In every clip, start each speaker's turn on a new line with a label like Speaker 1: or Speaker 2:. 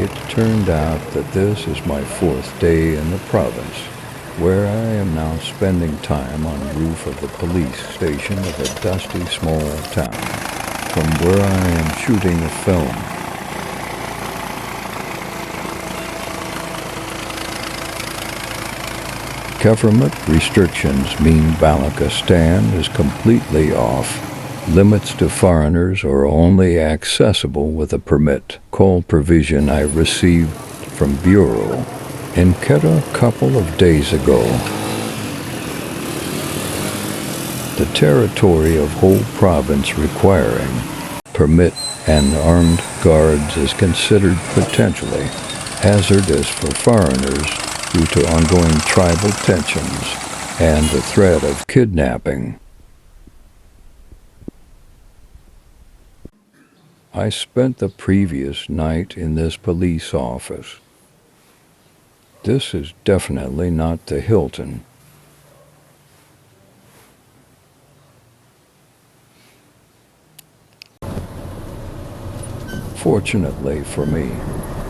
Speaker 1: It turned out that this is my fourth day in the province, where I am now spending time on the roof of the police station of a dusty small town, from where I am shooting a film. Government restrictions mean Balochistan is completely off. Limits to foreigners are only accessible with a permit, call provision I received from Bureau in Quetta a couple of days ago. The territory of whole province requiring permit and armed guards is considered potentially hazardous for foreigners due to ongoing tribal tensions and the threat of kidnapping. I spent the previous night in this police office. This is definitely not the Hilton. Fortunately for me,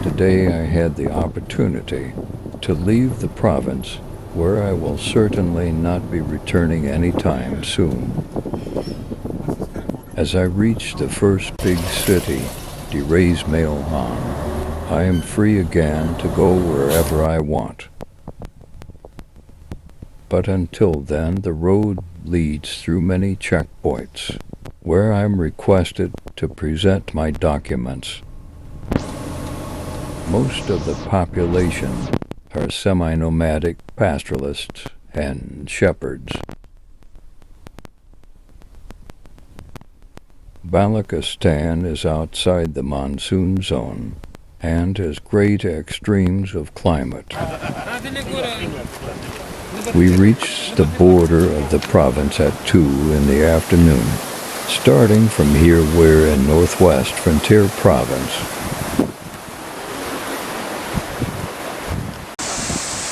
Speaker 1: today I had the opportunity to leave the province, where I will certainly not be returning anytime soon. As I reach the first big city, Himalayas, I am free again to go wherever I want. But until then, the road leads through many checkpoints, where I am requested to present my documents. Most of the population are semi-nomadic pastoralists and shepherds. Balochistan is outside the monsoon zone and has great extremes of climate. We reached the border of the province at 2 in the afternoon, starting from here we're in northwest frontier province.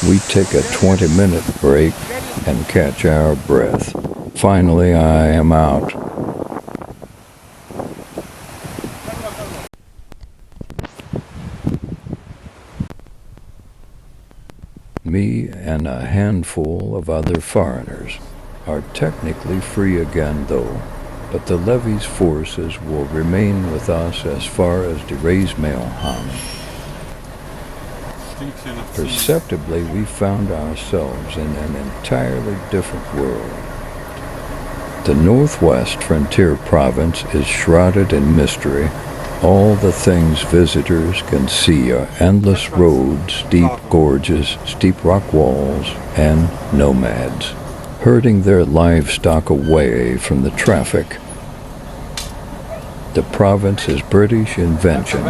Speaker 1: We take a 20-minute break and catch our breath. Finally, I am out. Me and a handful of other foreigners are technically free again though, but the levy's forces will remain with us as far as Himalayas. Perceptibly, we found ourselves in an entirely different world. The northwest frontier province is shrouded in mystery. All the things visitors can see are endless roads, deep gorges, steep rock walls, and nomads, herding their livestock away from the traffic. The province is British invention,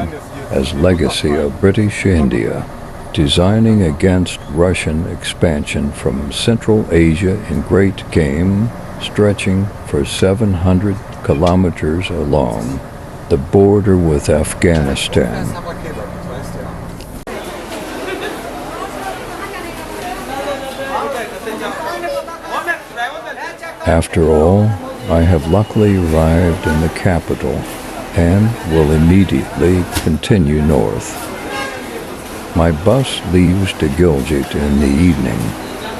Speaker 1: as legacy of British India, designing against Russian expansion from Central Asia in great game, stretching for 700 kilometers along the border with Afghanistan. After all, I have luckily arrived in the capital and will immediately continue north. My bus leaves to Gilgit in the evening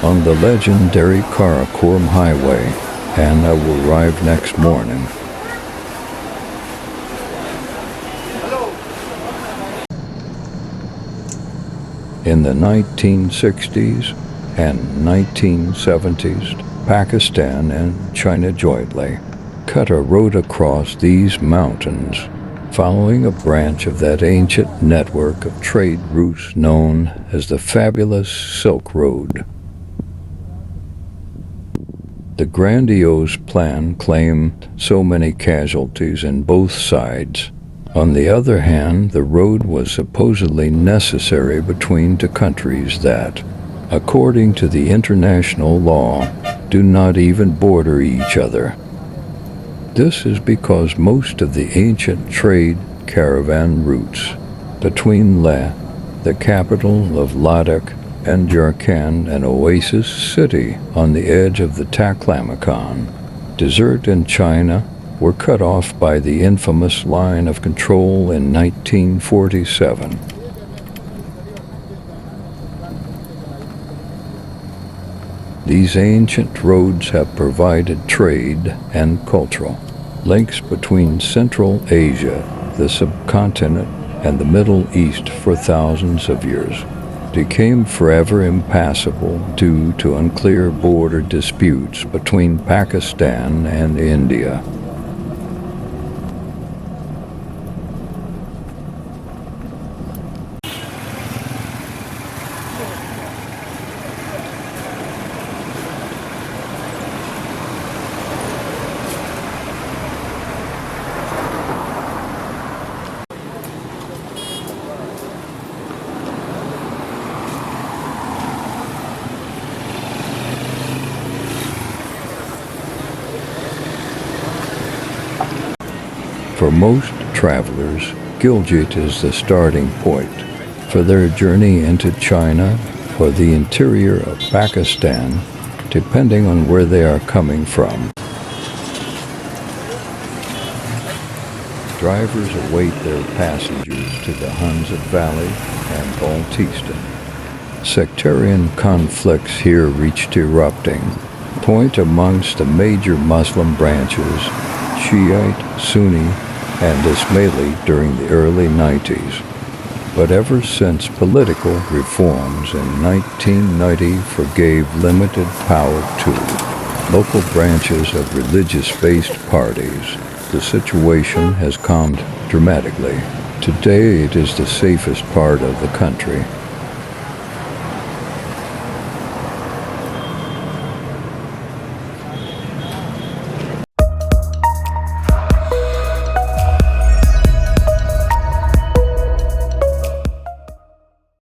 Speaker 1: on the legendary Karakoram Highway, and I will arrive next morning. In the 1960s and 1970s, Pakistan and China jointly cut a road across these mountains, following a branch of that ancient network of trade routes known as the fabulous Silk Road. The grandiose plan claimed so many casualties in both sides. On the other hand, the road was supposedly necessary between two countries that, according to the international law, do not even border each other. This is because most of the ancient trade caravan routes between Leh, the capital of Ladakh, and Jharkhand, an oasis city on the edge of the Taklamakan desert in China, were cut off by the infamous line of control in 1947. These ancient roads have provided trade and cultural links between Central Asia, the subcontinent, and the Middle East for thousands of years. Became forever impassable due to unclear border disputes between Pakistan and India. For most travelers, Gilgit is the starting point for their journey into China or the interior of Pakistan, depending on where they are coming from. Drivers await their passengers to the Hunza Valley and Balochistan. Sectarian conflicts here reached erupting point amongst the major Muslim branches, Shiite, Sunni, and Ismaili during the early 90s. But ever since political reforms in 1990 forgave limited power to local branches of religious-based parties, the situation has calmed dramatically. Today it is the safest part of the country.